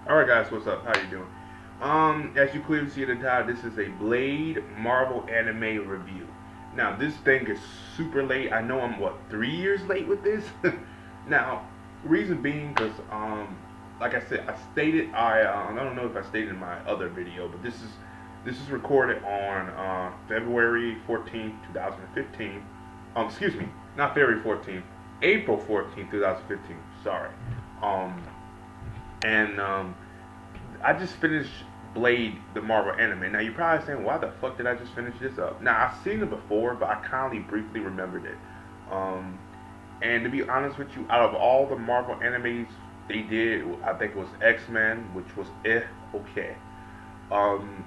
Alright guys, what's up? How you doing? As you clearly see in the title, this is a Blade Marvel anime review. Now this thing is super late. I know I'm 3 years late with this. Now, reason being because like I said, I don't know if I stated in my other video, but this is recorded on February 14th, 2015. Excuse me, not February 14th, April 14th, 2015. Sorry. Um, and I just finished Blade, the Marvel anime. Now you're probably saying, why the fuck did I just finish this up? Now I've seen it before, but I kindly briefly remembered it. Um, and to be honest with you, out of all the Marvel animes they did, I think it was X-Men, which was okay. Um,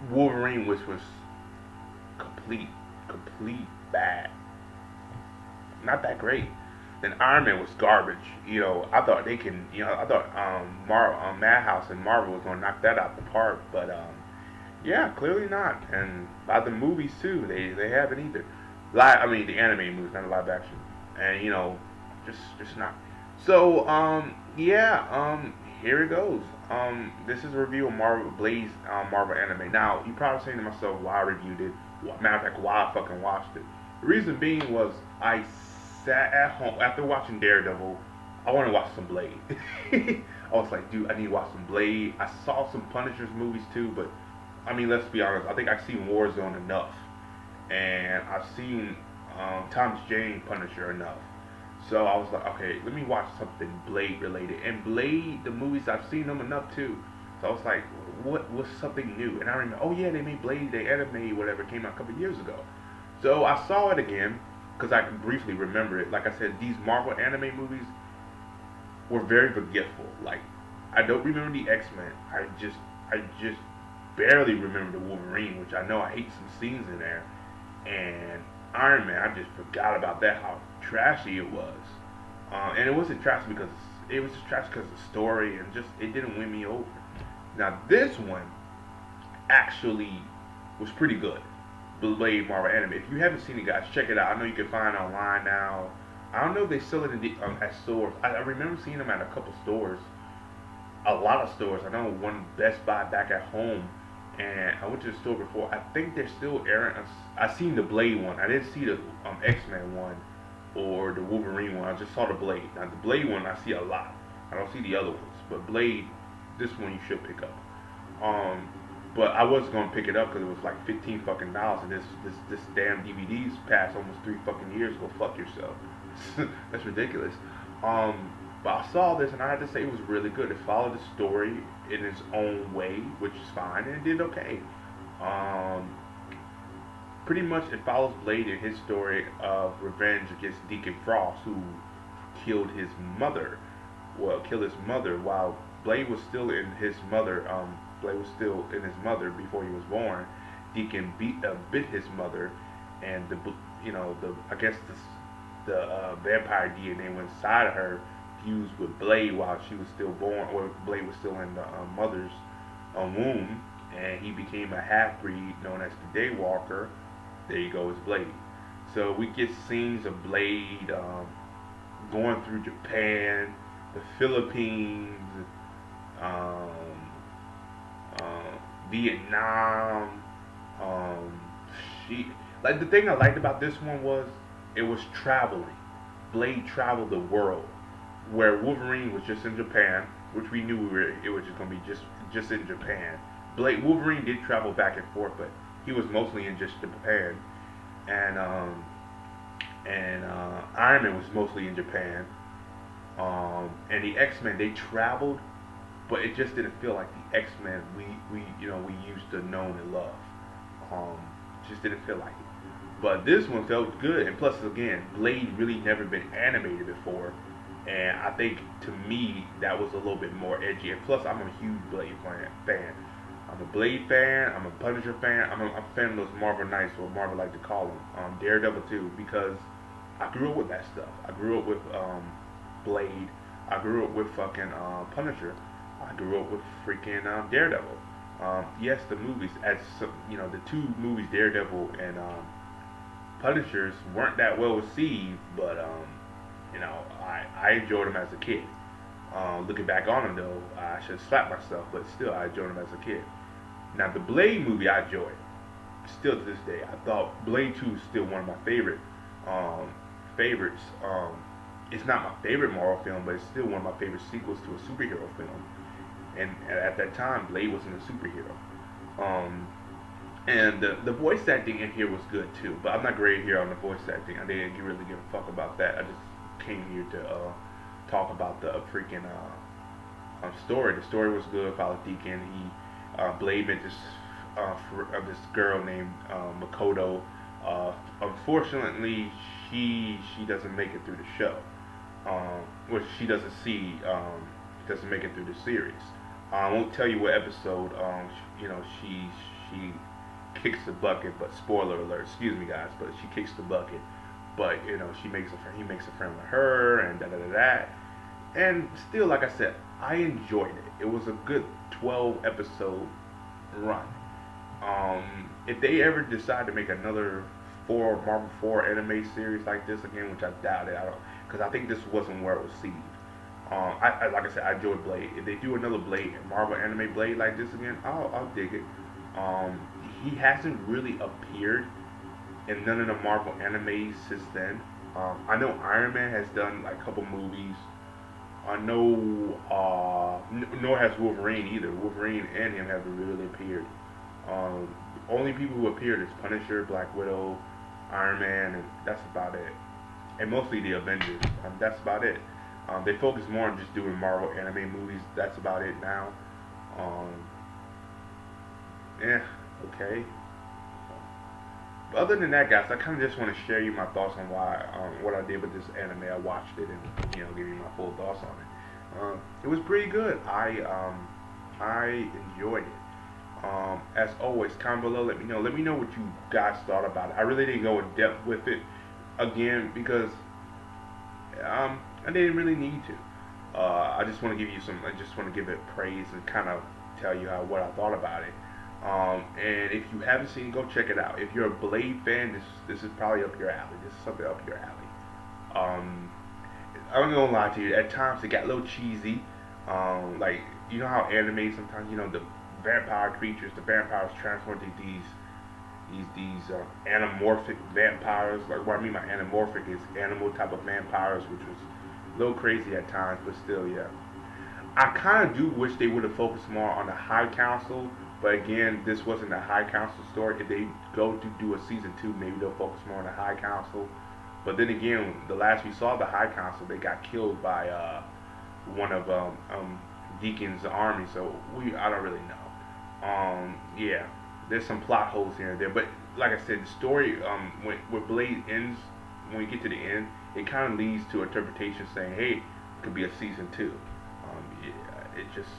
Wolverine, which was complete bad, not that great. Then Iron Man was garbage. I thought I thought Madhouse and Marvel was gonna knock that out the park, but yeah, clearly not. And by the movies too, they haven't either. The anime movies, not a live action, and just not. So yeah, here it goes. This is a review of Marvel anime. Now you probably saying to myself, why I reviewed it? Matter of fact, why I fucking watched it. The reason being was I sat at home after watching Daredevil. I want to watch some Blade. I was like, dude, I need to watch some Blade. I saw some Punisher's movies too, but I mean, let's be honest. I think I've seen Warzone enough, and I've seen Thomas Jane Punisher enough. So I was like, okay, let me watch something Blade related. And Blade, the movies, I've seen them enough too. So I was like, what's something new? And I remember, oh yeah, they made Blade, they anime, whatever, came out a couple years ago. So I saw it again because I can briefly remember it. Like I said, these Marvel anime movies were very forgetful. Like, I don't remember the X-Men. I just barely remember the Wolverine, which I know I hate some scenes in there. And Iron Man, I just forgot about that, how trashy it was. And it wasn't trashy because it was just trashy because of the story, and just it didn't win me over. Now this one actually was pretty good. Blade Marvel anime. If you haven't seen it, guys, check it out. I know you can find it online now. I don't know if they sell it at stores. I remember seeing them at a couple stores, a lot of stores. I know one Best Buy back at home, and I went to the store before. I think they're still airing. I seen the Blade one. I didn't see the X-Men one or the Wolverine one. I just saw the Blade. Now the Blade one I see a lot. I don't see the other ones, but Blade, this one you should pick up. But I was gonna pick it up because it was like $15 and this damn DVD's passed almost 3 fucking years. Go fuck yourself. That's ridiculous. But I saw this and I had to say it was really good. It followed the story in its own way, which is fine, and it did okay. Pretty much it follows Blade in his story of revenge against Deacon Frost, who killed his mother. Well, killed his mother while Blade was still in his mother. Blade was still in his mother before he was born. Deacon bit his mother, and the I guess the vampire DNA went inside of her, fused with Blade while she was still born, or Blade was still in the mother's womb, and he became a half breed known as the Daywalker. There you go, it's Blade. So we get scenes of Blade going through Japan, the Philippines, um, Vietnam. She like the thing I liked about this one was it was traveling. Blade traveled the world, where Wolverine was just in Japan, which we knew it was just gonna be just in Japan. Wolverine did travel back and forth, but he was mostly in just Japan, and Iron Man was mostly in Japan. And the X-Men, they traveled, but it just didn't feel like the X-Men we used to know and love. Just didn't feel like it. But this one felt good, and plus again, Blade really never been animated before, and I think to me that was a little bit more edgy. And plus, I'm a huge Blade fan. I'm a Blade fan. I'm a Punisher fan. I'm a fan of those Marvel Knights, or Marvel like to call them. Daredevil too, because I grew up with that stuff. I grew up with Blade. I grew up with fucking Punisher. I grew up with freaking Daredevil. Yes, the movies, the two movies, Daredevil and Punishers, weren't that well received, but I enjoyed them as a kid. Looking back on him though, I should slap myself, but still, I enjoyed him as a kid. Now the Blade movie, I enjoyed. Still to this day, I thought Blade 2 is still one of my um, favorites. It's not my favorite Marvel film, but it's still one of my favorite sequels to a superhero film. And at that time, Blade wasn't a superhero. Um, and the voice acting in here was good too, but I'm not great here on the voice acting. I didn't really give a fuck about that. I just came here to talk about the freaking story. The story was good. Father Deacon, Blade met this girl named Makoto. Unfortunately, she doesn't make it through the show. Which she doesn't see. Doesn't make it through the series. I won't tell you what episode. She kicks the bucket, but spoiler alert. Excuse me, guys, but she kicks the bucket. But he makes he makes a friend with her, and da da da da. And still, like I said, I enjoyed it. It was a good 12 episode run. If they ever decide to make another Marvel 4 anime series like this again, which I doubt it, because I think this wasn't well received. Like I said, I enjoyed Blade. If they do another Blade, Marvel anime Blade like this again, I'll dig it. He hasn't really appeared in none of the Marvel animes since then. I know Iron Man has done like a couple movies. I know, nor has Wolverine either. Wolverine and him haven't really appeared. Only people who appeared is Punisher, Black Widow, Iron Man, and that's about it. And mostly the Avengers. That's about it. They focus more on just doing Marvel anime movies. That's about it now. Yeah, okay. But other than that, guys, I kind of just want to share you my thoughts on what I did with this anime. I watched it and give you my full thoughts on it. It was pretty good. I enjoyed it. As always, comment below. Let me know. Let me know what you guys thought about it. I really didn't go in depth with it again because I didn't really need to. I just want to give you some. I just want to give it praise and kind of tell you what I thought about it. And if you haven't seen it, go check it out. If you're a Blade fan, this is probably up your alley. This is something up your alley. I'm gonna lie to you. At times it got a little cheesy. Like how anime sometimes the vampire creatures, the vampires transform into these anamorphic vampires. Like what I mean by anamorphic is animal type of vampires, which was a little crazy at times, but still, yeah. I kind of do wish they would have focused more on the High Council, but again, this wasn't a High Council story. If they go to do a season 2, maybe they'll focus more on the High Council. But then again, the last we saw the High Council, they got killed by one of Deacon's army, so I don't really know. Yeah, there's some plot holes here and there, but like I said, the story when Blade ends, when we get to the end, it kind of leads to interpretation saying, hey, it could be a season 2. Yeah,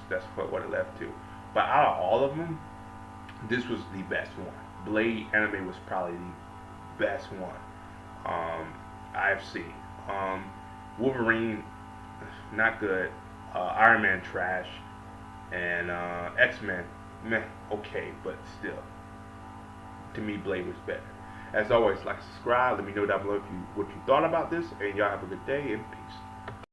that's what it left to. But out of all of them, this was the best one. Blade anime was probably the best one I've seen. Wolverine, not good. Iron Man, trash. And X-Men, meh, okay, but still, to me, Blade was better. As always, like, subscribe. Let me know down below what you thought about this, and y'all have a good day and peace.